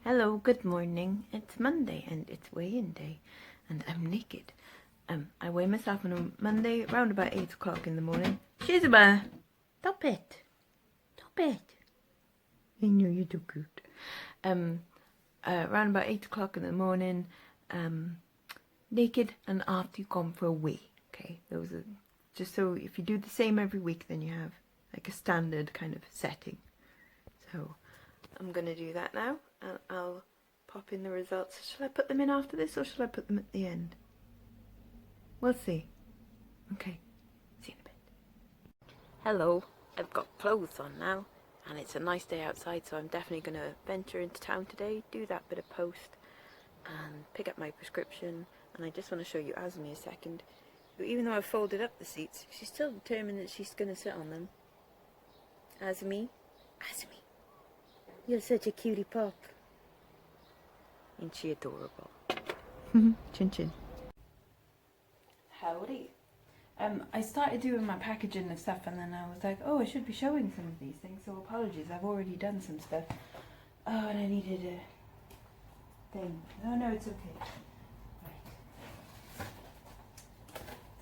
Hello, good morning. It's Monday and it's weigh-in day and I'm naked. I weigh myself on a Monday around about 8 o'clock in the morning. Shizuma! Stop it! Stop it! I know you're too cute. Around about 8 o'clock in the morning, naked and after you've gone for a wee. Okay, those are just so if you do the same every week, then you have like a standard kind of setting. So I'm going to do that now and I'll pop in the results. Shall I put them in after this or shall I put them at the end? We'll see. Okay, see you in a bit. Hello, I've got clothes on now and it's a nice day outside, so I'm definitely going to venture into town today, do that bit of post and pick up my prescription. And I just want to show you Azmi a second. Even though I've folded up the seats, she's still determined that she's going to sit on them. Azmi, Azmi, you're such a cutie pop. Ain't she adorable? Chin chin. Howdy. I started doing my packaging and stuff and then I was like, oh, I should be showing some of these things, so apologies, I've already done some stuff. Oh, and I needed a thing. No, it's okay. Right.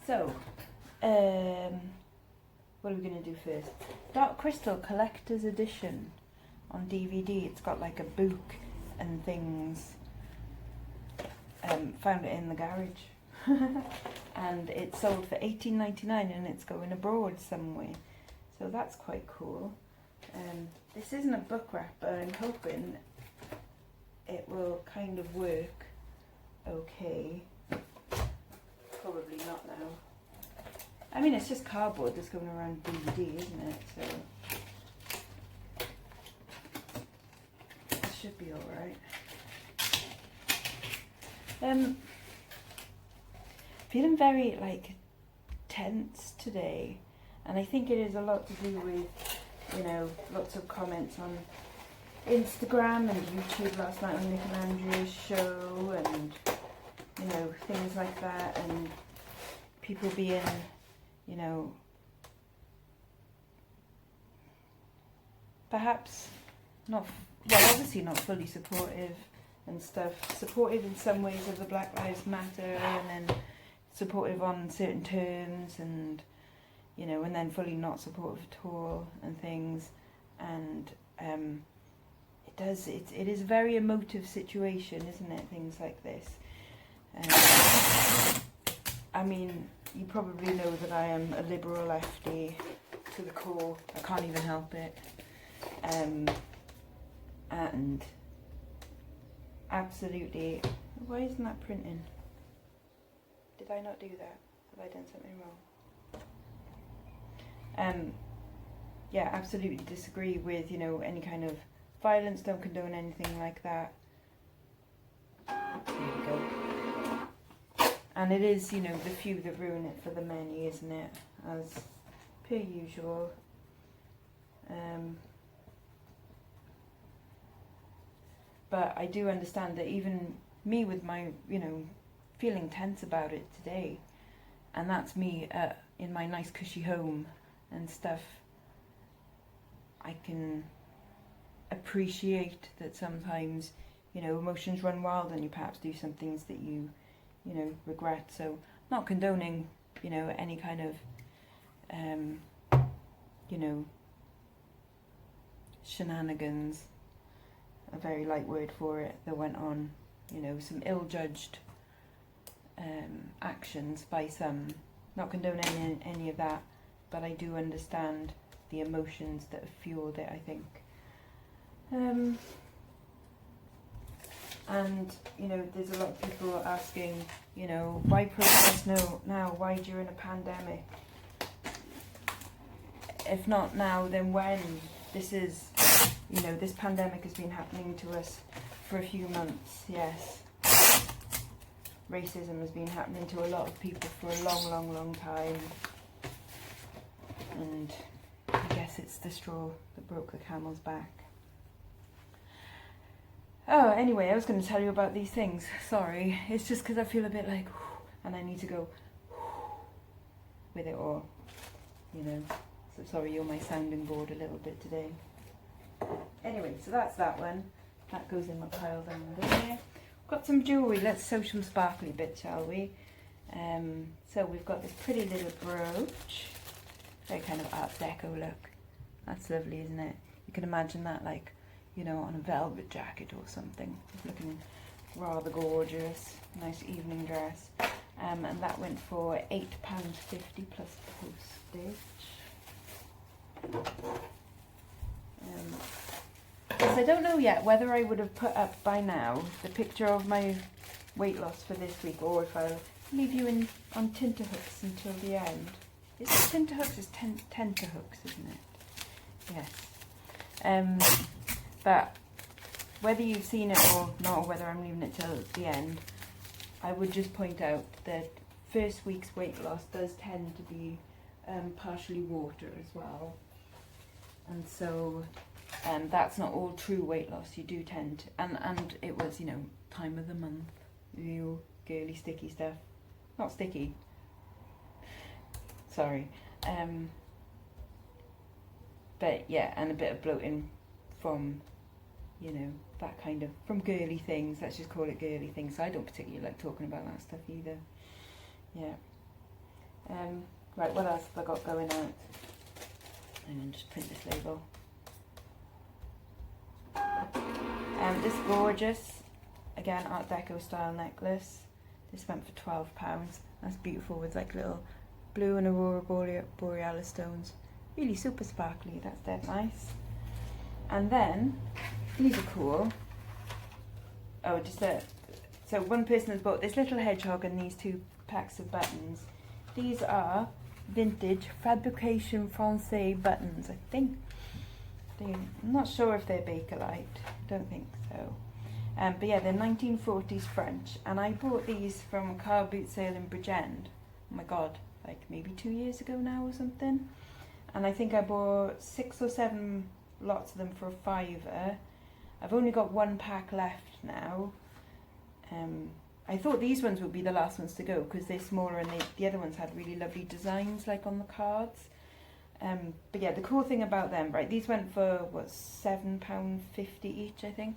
So, what are we going to do first? Dark Crystal Collector's Edition on DVD. It's got like a book and things. Found it in the garage. And it's sold for $18.99 and it's going abroad somewhere. So that's quite cool. This isn't a book wrap, but I'm hoping it will kind of work okay. Probably not now. I mean, it's just cardboard that's going around DVD, isn't it? So it should be alright. Feeling very like tense today, and I think it is a lot to do with, you know, lots of comments on Instagram and YouTube last night on Nick and Andrew's show, and you know, things like that, and people being, you know, perhaps not, well, obviously not fully supportive and stuff. Supportive in some ways of the Black Lives Matter, and then supportive on certain terms, and you know, and then fully not supportive at all and things. And it is a very emotive situation, isn't it? Things like this. I mean, you probably know that I am a liberal lefty to the core. I can't even help it. And absolutely, why isn't that printing? Did I not do that? Have I done something wrong? Yeah, absolutely disagree with, you know, any kind of violence, don't condone anything like that. There we go. And it is, you know, the few that ruin it for the many, isn't it? As per usual. But I do understand that even me with my, you know, feeling tense about it today, and that's me in my nice cushy home and stuff, I can appreciate that sometimes, you know, emotions run wild and you perhaps do some things that you know, regret. So not condoning, you know, any kind of, you know, shenanigans, a very light word for it, that went on, you know, some ill-judged actions by some. Not condoning any of that, but I do understand the emotions that have fueled it, I think. And, you know, there's a lot of people asking, you know, why protest now? Why during a pandemic? If not now, then when? This is, you know, this pandemic has been happening to us for a few months, yes. Racism has been happening to a lot of people for a long time. And I guess it's the straw that broke the camel's back. Oh, anyway, I was going to tell you about these things. Sorry, it's just because I feel a bit like, and I need to go with it all, you know. So sorry, you're my sounding board a little bit today. Anyway, so that's that one. that goes in my pile down there. Got some jewellery. Let's show some sparkly bits, shall we? So we've got this pretty little brooch. Very kind of Art Deco look. That's lovely, isn't it? You can imagine that, like, you know, on a velvet jacket or something. It's looking rather gorgeous. Nice evening dress. And that went for £8.50 plus postage. So I don't know yet whether I would have put up by now the picture of my weight loss for this week, or if I'll leave you on tenterhooks until the end. Is it tenterhooks? It's tenterhooks, isn't it? Yes. But whether you've seen it or not, or whether I'm leaving it till the end, I would just point out that first week's weight loss does tend to be partially water as well. And so that's not all true weight loss. You do tend to, and it was, you know, time of the month, real girly sticky stuff. Not sticky. Sorry. But yeah, and a bit of bloating from, you know, that kind of, from girly things. Let's just call it girly things. I don't particularly like talking about that stuff either. Yeah. Right, what else have I got going out? And then just print this label. This gorgeous, again, Art Deco style necklace. This went for £12. That's beautiful with like little blue and aurora borealis stones. Really super sparkly. That's dead nice. And then these are cool. Oh, so one person has bought this little hedgehog and these 2 packs of buttons. These are vintage Fabrication Française buttons, I think. I'm not sure if they're Bakelite. Don't think so. But yeah, they're 1940s French, and I bought these from a car boot sale in Bridgend. Oh my god, like maybe 2 years ago now or something. And I think I bought 6 or 7 lots of them for £5. I've only got 1 pack left now. I thought these ones would be the last ones to go because they're smaller, and the other ones had really lovely designs like on the cards. But yeah, the cool thing about them, right, these went for what, £7.50 each, I think,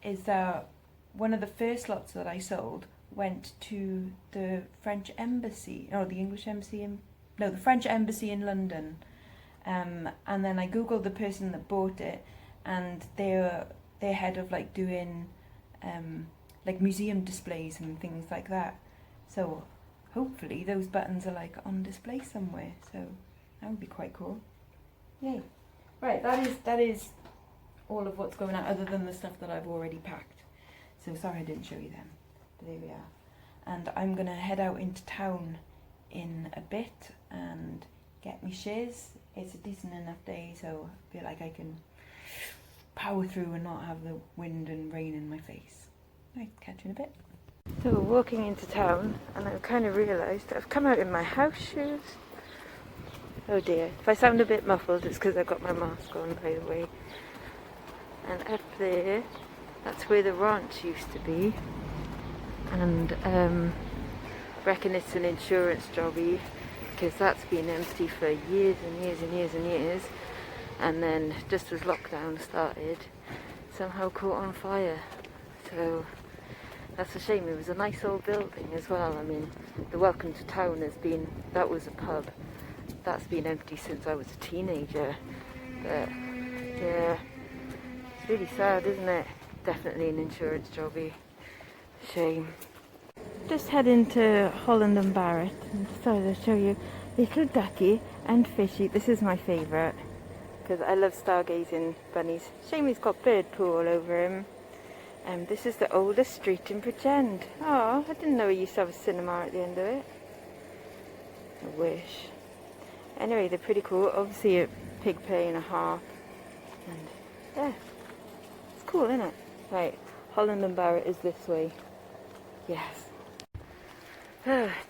is that one of the first lots that I sold went to the French embassy, or the English embassy the French embassy in London. And then I googled the person that bought it, and they're head of like doing like museum displays and things like that. So hopefully those buttons are like on display somewhere. So that would be quite cool. Yay! Right, that is all of what's going on, other than the stuff that I've already packed. So sorry I didn't show you them, but there we are. And I'm gonna head out into town in a bit and get me shiz. It's a decent enough day, so I feel like I can power through and not have the wind and rain in my face. Right, catch you in a bit. So we're walking into town, and I've kind of realised I've come out in my house shoes. Oh dear, if I sound a bit muffled, it's because I've got my mask on, by the way. And up there, that's where the ranch used to be. And reckon it's an insurance jobby, because that's been empty for years and years and years and years. And then just as lockdown started, somehow caught on fire. So that's a shame. It was a nice old building as well. I mean, the Welcome to Town that was a pub. That's been empty since I was a teenager. But yeah, it's really sad, isn't it? Definitely an insurance jobby. Shame. Just heading to Holland and Barrett, and decided to show you Little Ducky and Fishy. This is my favourite because I love stargazing bunnies. Shame he's got bird poo all over him. This is the oldest street in Bridgend. Oh, I didn't know we used to have a cinema at the end of it. I wish. Anyway, they're pretty cool. Obviously a pig playing a harp. And yeah, it's cool, isn't it? Right, Holland and Barrett is this way. Yes.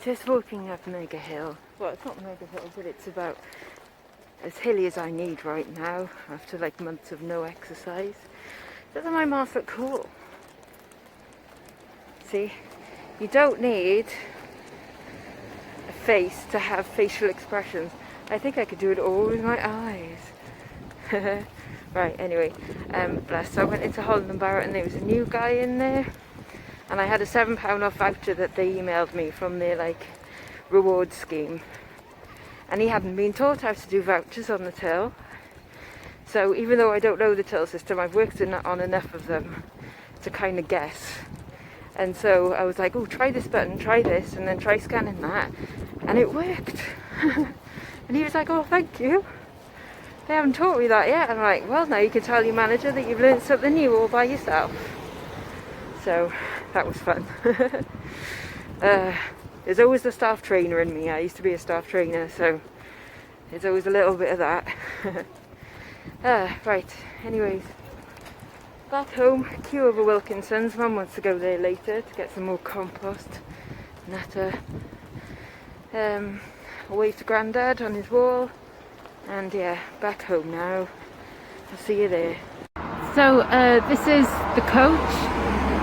Just walking up Mega Hill. Well, it's not Mega Hill, but it's about as hilly as I need right now after like months of no exercise. Doesn't my mask look cool? See, you don't need a face to have facial expressions. I think I could do it all with my eyes. Right, anyway, bless. So I went into Holland & Barrett and there was a new guy in there. And I had a £7 off voucher that they emailed me from their, like, reward scheme. And he hadn't been taught how to do vouchers on the till. So even though I don't know the till system, I've worked on enough of them to kind of guess. And so I was like, oh, try this button, try this, and then try scanning that. And it worked. And he was like, oh, thank you. They haven't taught me that yet. And I'm like, well, now you can tell your manager that you've learned something new all by yourself. So that was fun. There's always the staff trainer in me. I used to be a staff trainer, so there's always a little bit of that. Right, anyways, back home, queue over Wilkinson's. Mum wants to go there later to get some more compost, natter. I'll wave to Grandad on his wall, and yeah, back home now. I'll see you there. So this is the Coach.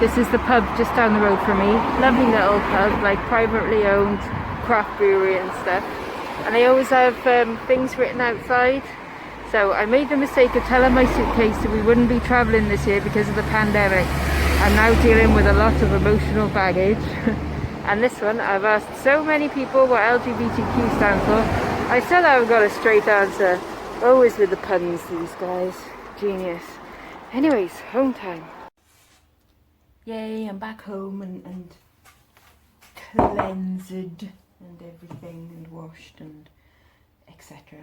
This is the pub just down the road from me. Lovely little pub, like privately owned craft brewery and stuff. And they always have things written outside. So I made the mistake of telling my suitcase that we wouldn't be travelling this year because of the pandemic. I'm now dealing with a lot of emotional baggage. And this one, I've asked so many people what LGBTQ stands for. I still haven't got a straight answer. Always with the puns, these guys. Genius. Anyways, home time. Yay, I'm back home and cleansed and everything and washed and etc.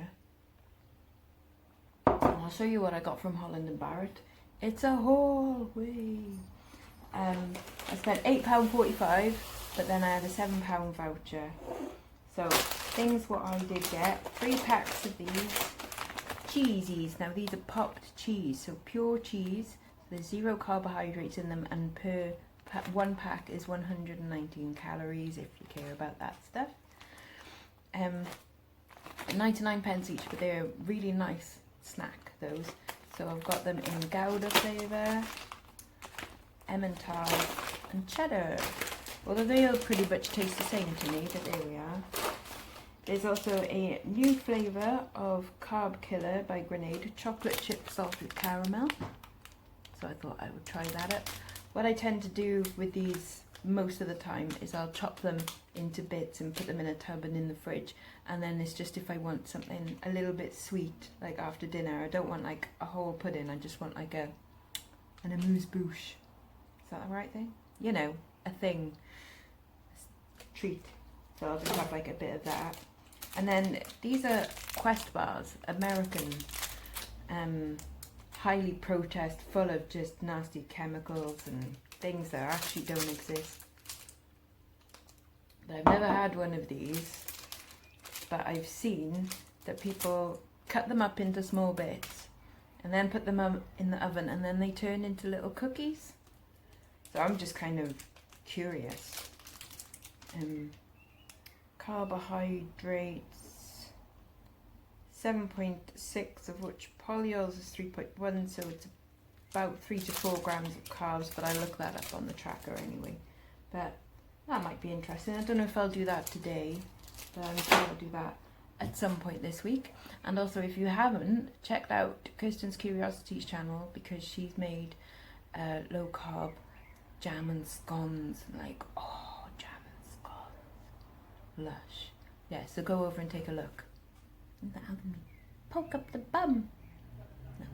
And I'll show you what I got from Holland & Barrett. It's a haul, way. I spent £8.45, but then I had a £7 voucher. So things what I did get, 3 packs of these cheesies. Now these are popped cheese, so pure cheese. There's 0 carbohydrates in them, and per one pack is 119 calories if you care about that stuff. 99 pence each, but they're really nice snack, those. So I've got them in Gouda flavour, Emmental and cheddar. Although they all pretty much taste the same to me, but there we are. There's also a new flavour of Carb Killer by Grenade, chocolate chip salted caramel. So I thought I would try that up. What I tend to do with these most of the time is I'll chop them into bits and put them in a tub and in the fridge. And then it's just if I want something a little bit sweet, like after dinner. I don't want like a whole pudding, I just want like an amuse-bouche. Is that the right thing? You know, a thing. A treat. So I'll just have like a bit of that. And then these are Quest bars, American. Highly processed, full of just nasty chemicals and things that actually don't exist. But I've never had one of these, but I've seen that people cut them up into small bits and then put them up in the oven, and then they turn into little cookies. So I'm just kind of curious. Carbohydrates 7.6, of which polyols is 3.1, so it's about 3 to 4 grams of carbs, but I looked that up on the tracker anyway. But that might be interesting. I don't know if I'll do that today, but I'm sure I'll do that at some point this week. And also, if you haven't checked out Kirsten's Curiosities channel, because she's made low carb jam and scones, and like, oh, jam and scones, lush. Yeah, so go over and take a look. Poke up the bum. No.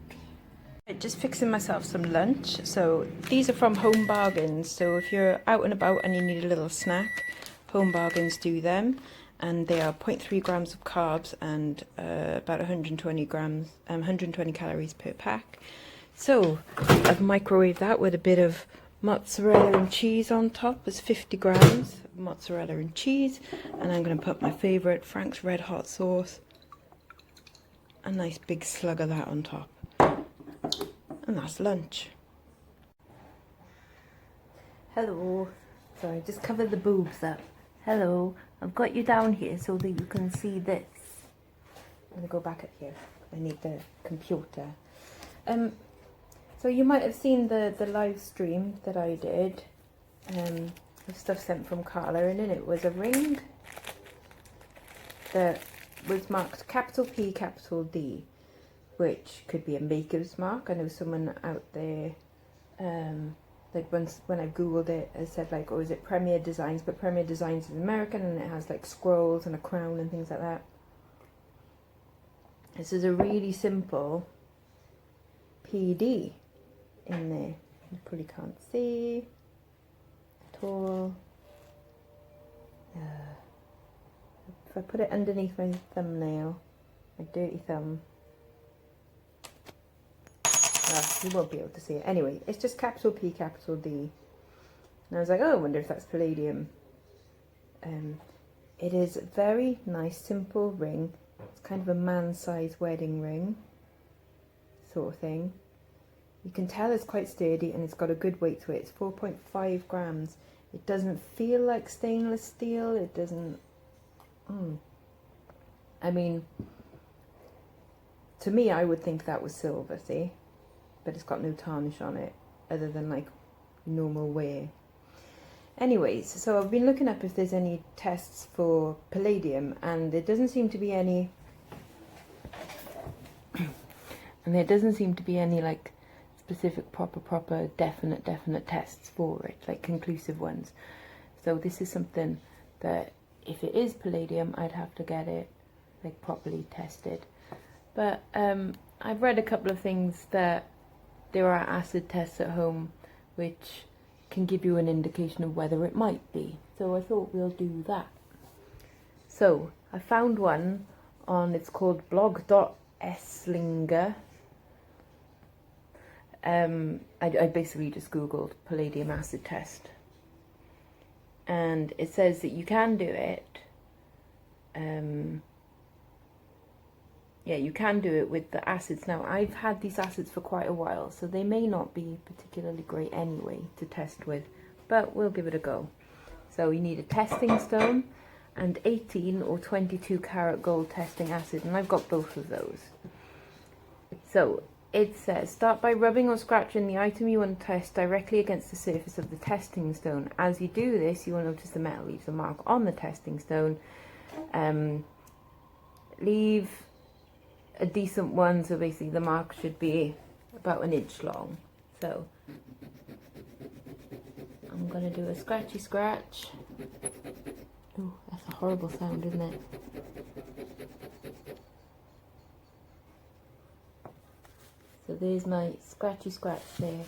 Okay. Just fixing myself some lunch. So these are from Home Bargains. So if you're out and about and you need a little snack, Home Bargains do them, and they are 0.3 grams of carbs and about 120 calories per pack. So I've microwaved that with a bit of mozzarella and cheese on top. It's 50 grams of mozzarella and cheese, and I'm going to put my favourite Frank's Red Hot sauce, a nice big slug of that on top, and that's lunch. Hello. Sorry, just cover the boobs up. Hello, I've got you down here so that you can see this. I'm going to go back up here. I need the computer. So you might have seen the live stream that I did, with stuff sent from Carla, and in it was a ring that was marked capital P, capital D. which could be a maker's mark. I know someone out there, like once when I googled it, it said like, oh, is it Premier Designs? But Premier Designs is American, and it has like scrolls and a crown and things like that. This is a really simple PD in there. You probably can't see at all. If I put it underneath my thumbnail, my dirty thumb, you won't be able to see it. Anyway, it's just capital P, capital D. And I was like, oh, I wonder if that's palladium. It is a very nice, simple ring. It's kind of a man-sized wedding ring sort of thing. You can tell it's quite sturdy and it's got a good weight to it. It's 4.5 grams. It doesn't feel like stainless steel. It doesn't... I mean, to me, I would think that was silver, see? But it's got no tarnish on it, other than like normal wear. Anyways, so I've been looking up if there's any tests for palladium, and there doesn't seem to be any. And there doesn't seem to be any like specific, proper, definite tests for it, like conclusive ones. So this is something that, if it is palladium, I'd have to get it like properly tested. But I've read a couple of things that there are acid tests at home which can give you an indication of whether it might be. So I thought we'll do that. So I found one on, it's called blog.eslinger. I basically just googled palladium acid test, and it says that you can do it. Yeah, you can do it with the acids. Now, I've had these acids for quite a while, so they may not be particularly great anyway to test with, but we'll give it a go. So you need a testing stone and 18 or 22 karat gold testing acid, and I've got both of those. So it says, start by rubbing or scratching the item you want to test directly against the surface of the testing stone. As you do this, you will notice the metal leaves a mark on the testing stone. Leave a decent one, so basically the mark should be about 1 inch long. So I'm going to do a scratchy scratch. Oh, that's a horrible sound, isn't it? So there's my scratchy scratch there.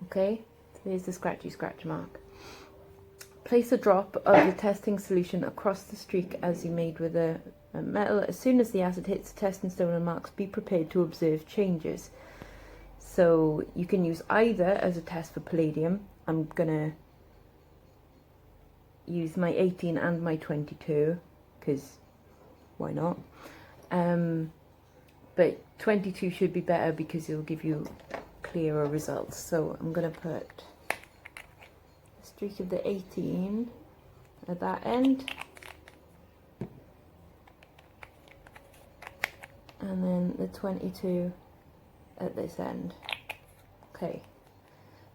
Okay, so there's the scratchy scratch mark. Place a drop of the testing solution across the streak as you made with a metal. As soon as the acid hits the testing stone and marks, be prepared to observe changes. So you can use either as a test for palladium. I'm gonna use my 18 and my 22 because why not? But 22 should be better because it'll give you clearer results. So I'm gonna put a streak of the 18 at that end, and then the 22 at this end. Okay.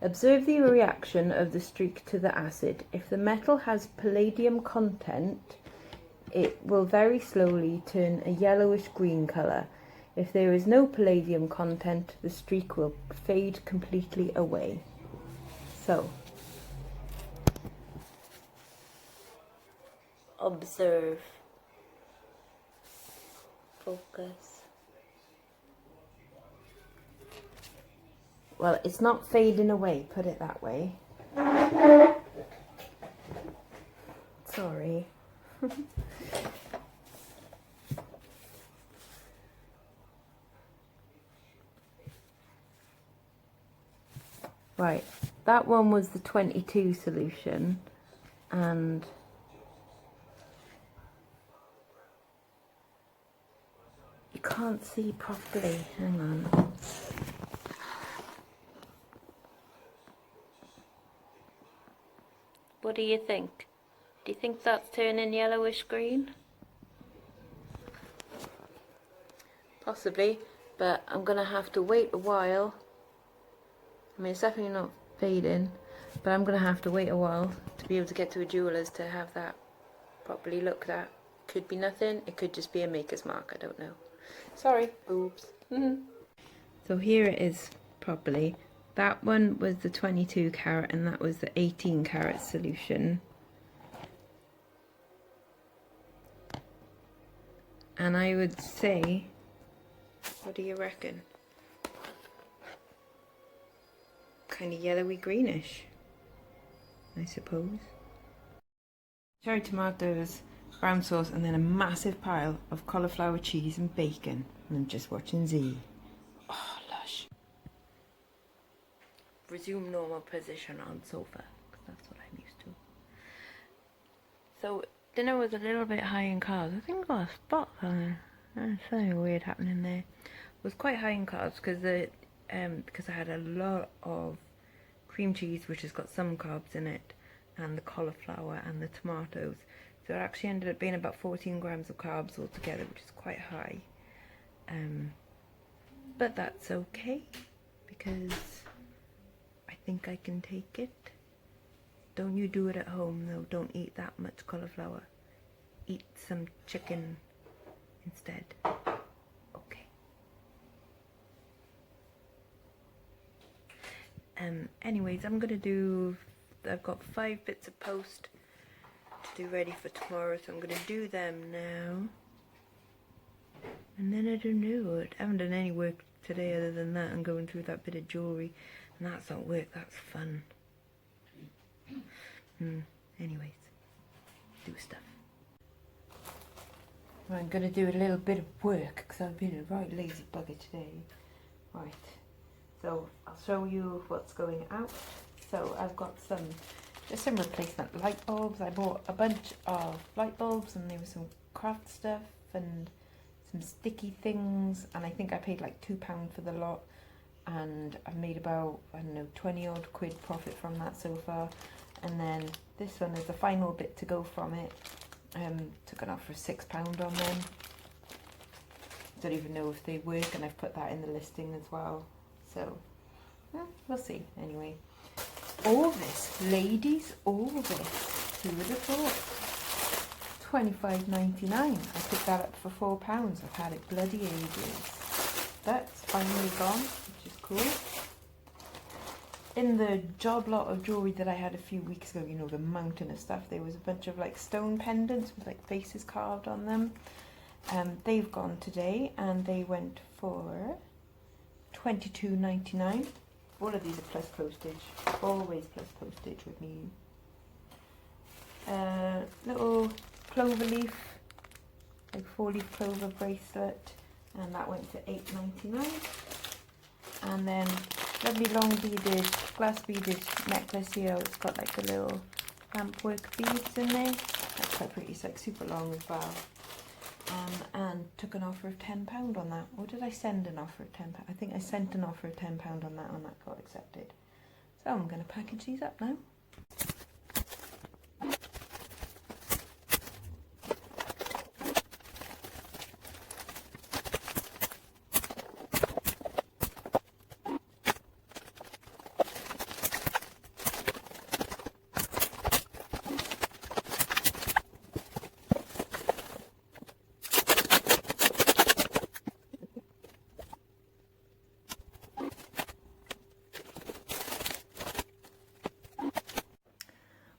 Observe the reaction of the streak to the acid. If the metal has palladium content, it will very slowly turn a yellowish green colour. If there is no palladium content, the streak will fade completely away. So, observe. Focus. Well, it's not fading away, put it that way. Sorry. Right, that one was the 22 solution, and you can't see properly. Hang on. What do you think? Do you think that's turning yellowish green? Possibly, but I'm gonna have to wait a while. I mean, it's definitely not fading, but I'm gonna have to wait a while to be able to get to a jeweller's to have that properly looked at. could be nothing. It could just be a maker's mark. I don't know. Sorry, boobs. So here it is properly. That one was the 22 carat and that was the 18 carat solution. And I would say, what do you reckon? Kind of yellowy greenish, I suppose. Cherry tomatoes, brown sauce, and then a massive pile of cauliflower cheese and bacon. And I'm just watching Z. Oh, lush. Resume normal position on sofa, because that's what I'm used to. So dinner was a little bit high in carbs. I think I got a spot on there. Something weird happening there. It was quite high in carbs because I had a lot of cream cheese, which has got some carbs in it, and the cauliflower and the tomatoes. So it actually ended up being about 14 grams of carbs altogether, which is quite high. But that's okay because I think I can take it. Don't you do it at home though. Don't eat that much cauliflower. Eat some chicken instead. Okay. Anyways, I've got 5 bits of post to do ready for tomorrow, so I'm gonna do them now. And then I don't know, I haven't done any work today other than that and going through that bit of jewellery, and that's not work, that's fun. Anyways, do stuff. I'm going to do a little bit of work because I've been a right lazy bugger today. Right, so I'll show you what's going out. So I've got just some replacement light bulbs. I bought a bunch of light bulbs and there was some craft stuff and some sticky things, and I think I paid like £2 for the lot, and I've made about, I don't know, 20 odd quid profit from that so far. And then this one is the final bit to go from it. Took an offer of £6 on them. Don't even know if they work, and I've put that in the listing as well. So, we'll see. Anyway, all this, ladies, all this. Who would have thought? £25.99. I picked that up for £4. I've had it bloody ages. That's finally gone, which is cool. In the job lot of jewellery that I had a few weeks ago, you know, the mountain of stuff, there was a bunch of like stone pendants with like faces carved on them. They've gone today and they went for £22.99. All of these are plus postage. Always plus postage with me. Little clover leaf, like 4-leaf clover bracelet, and that went to £8.99. And then lovely long beaded, glass beaded necklace here. It's got like the little lamp work beads in there. That's quite pretty. It's like super long as well. And took an offer of £10 on that. Or did I send an offer of £10? I think I sent an offer of £10 on that, and that got accepted. So I'm going to package these up now.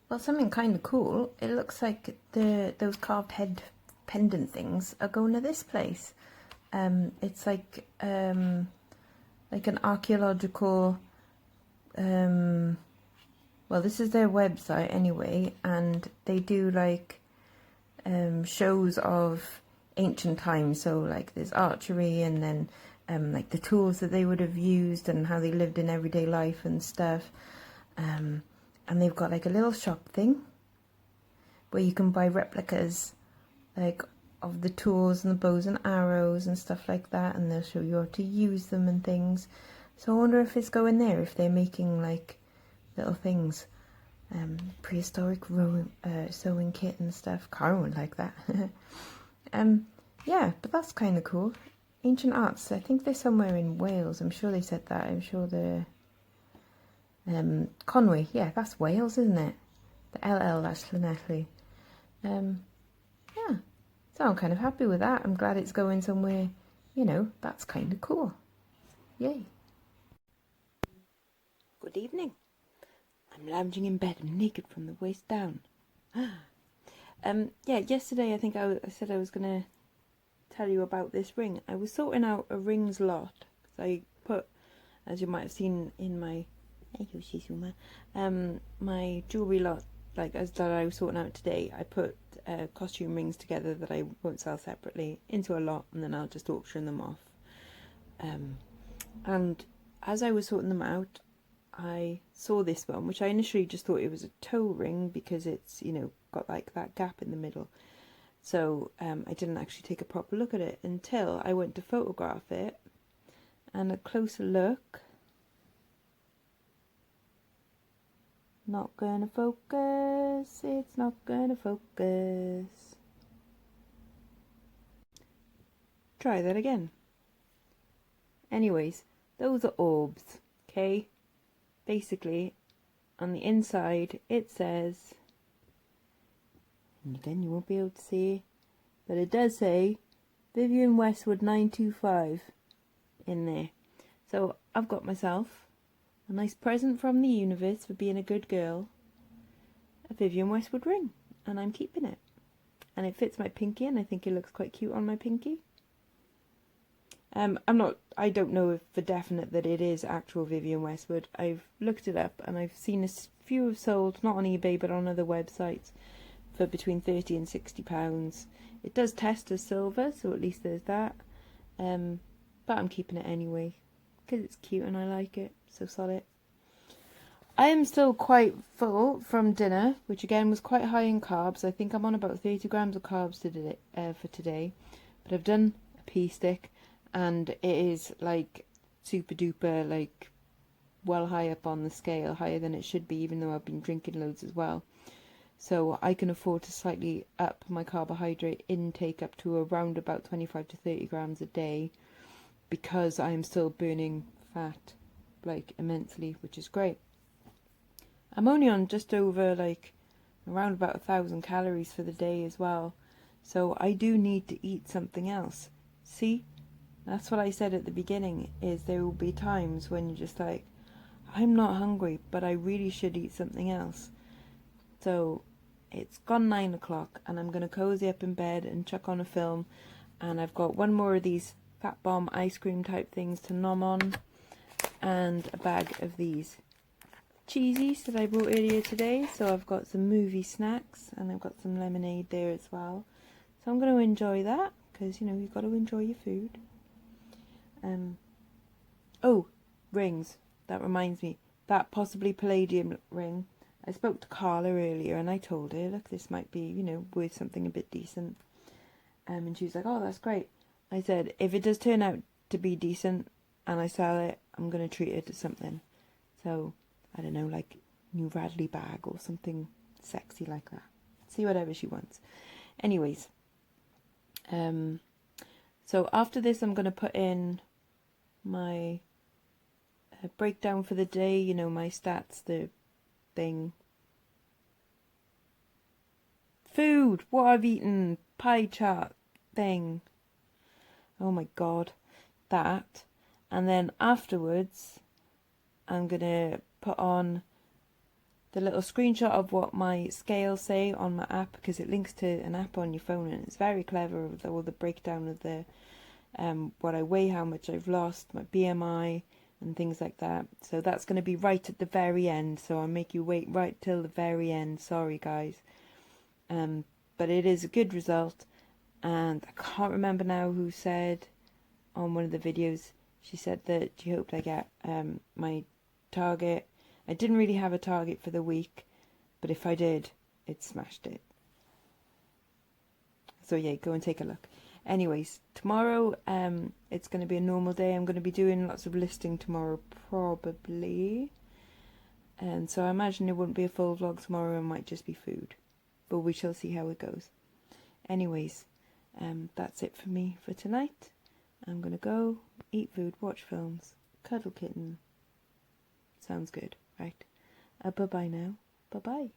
Well, something kind of cool. It looks like those carved head pendant things are going to this place. It's like an archaeological. Well, this is their website anyway, and they do like shows of ancient times. So like there's archery, and then like the tools that they would have used and how they lived in everyday life and stuff. And they've got like a little shop thing where you can buy replicas like of the tools and the bows and arrows and stuff like that, and they'll show you how to use them and things. So I wonder if it's going there, if they're making like little things, prehistoric sewing kit and stuff. Karen would like that. Yeah, but that's kind of cool. Ancient arts, I think they're somewhere in Wales. I'm sure they said that. I'm sure they're Conwy, yeah, that's Wales, isn't it? The LL, that's Llanelli. Yeah, So I'm kind of happy with that. I'm glad it's going somewhere, you know, that's kind of cool. Yay. Good evening. I'm lounging in bed. I'm naked from the waist down. Yeah, yesterday I think I said I was going to tell you about this ring. I was sorting out a rings lot. I put, as you might have seen in my my jewellery lot, like as that I was sorting out today, I put costume rings together that I won't sell separately into a lot, and then I'll just auction them off. And as I was sorting them out, I saw this one, which I initially just thought it was a toe ring because it's, you know, got like that gap in the middle. So I didn't actually take a proper look at it until I went to photograph it, and a closer look. Not gonna focus, it's not gonna focus. Try that again. Anyways, those are orbs, okay? Basically, on the inside it says, and again you won't be able to see, but it does say Vivienne Westwood 925 in there. So I've got myself a nice present from the universe for being a good girl, a Vivienne Westwood ring, and I'm keeping it. And it fits my pinky, and I think it looks quite cute on my pinky. I don't know if for definite that it is actual Vivienne Westwood. I've looked it up and I've seen a few have sold, not on eBay but on other websites, for between £30 and £60. It does test as silver, so at least there's that. But I'm keeping it anyway because it's cute and I like it, so sod it. I am still quite full from dinner, which again was quite high in carbs. I think I'm on about 30 grams of carbs today, for today, but I've done a pea stick, and it is like super duper, like well high up on the scale, higher than it should be, even though I've been drinking loads as well. So I can afford to slightly up my carbohydrate intake up to around about 25 to 30 grams a day, because I am still burning fat like immensely, which is great. I'm only on just over like around about 1,000 calories for the day as well, so I do need to eat something else. See, that's what I said at the beginning, is there will be times when you're just like, I'm not hungry, but I really should eat something else. So it's gone 9 o'clock and I'm going to cozy up in bed and chuck on a film, and I've got one more of these Fat Bomb ice cream type things to nom on, and a bag of these cheesies that I bought earlier today. So I've got some movie snacks and I've got some lemonade there as well. So I'm going to enjoy that, because, you know, you've got to enjoy your food. Oh, rings. That reminds me. That possibly Palladium ring. I spoke to Carla earlier and I told her, look, this might be, you know, worth something a bit decent. And she was like, oh, that's great. I said, if it does turn out to be decent and I sell it, I'm going to treat it to something. So, I don't know, like new Radley bag or something sexy like that. See whatever she wants. Anyways, so after this I'm going to put in my breakdown for the day, you know, my stats, the thing. Food, what I've eaten, pie chart thing. Oh my god, that. And then afterwards, I'm going to put on the little screenshot of what my scales say on my app, because it links to an app on your phone and it's very clever with all the breakdown of the what I weigh, how much I've lost, my BMI and things like that. So that's going to be right at the very end, so I'll make you wait right till the very end. Sorry guys, but it is a good result. And I can't remember now who said on one of the videos, she said that she hoped I get my target. I didn't really have a target for the week, but if I did, it smashed it. So yeah, go and take a look. Anyways, tomorrow it's going to be a normal day. I'm going to be doing lots of listing tomorrow, probably. And so I imagine it wouldn't be a full vlog tomorrow. It might just be food. But we shall see how it goes. Anyways, that's it for me for tonight. I'm going to go, eat food, watch films, cuddle kitten. Sounds good, right? Bye-bye now. Bye-bye.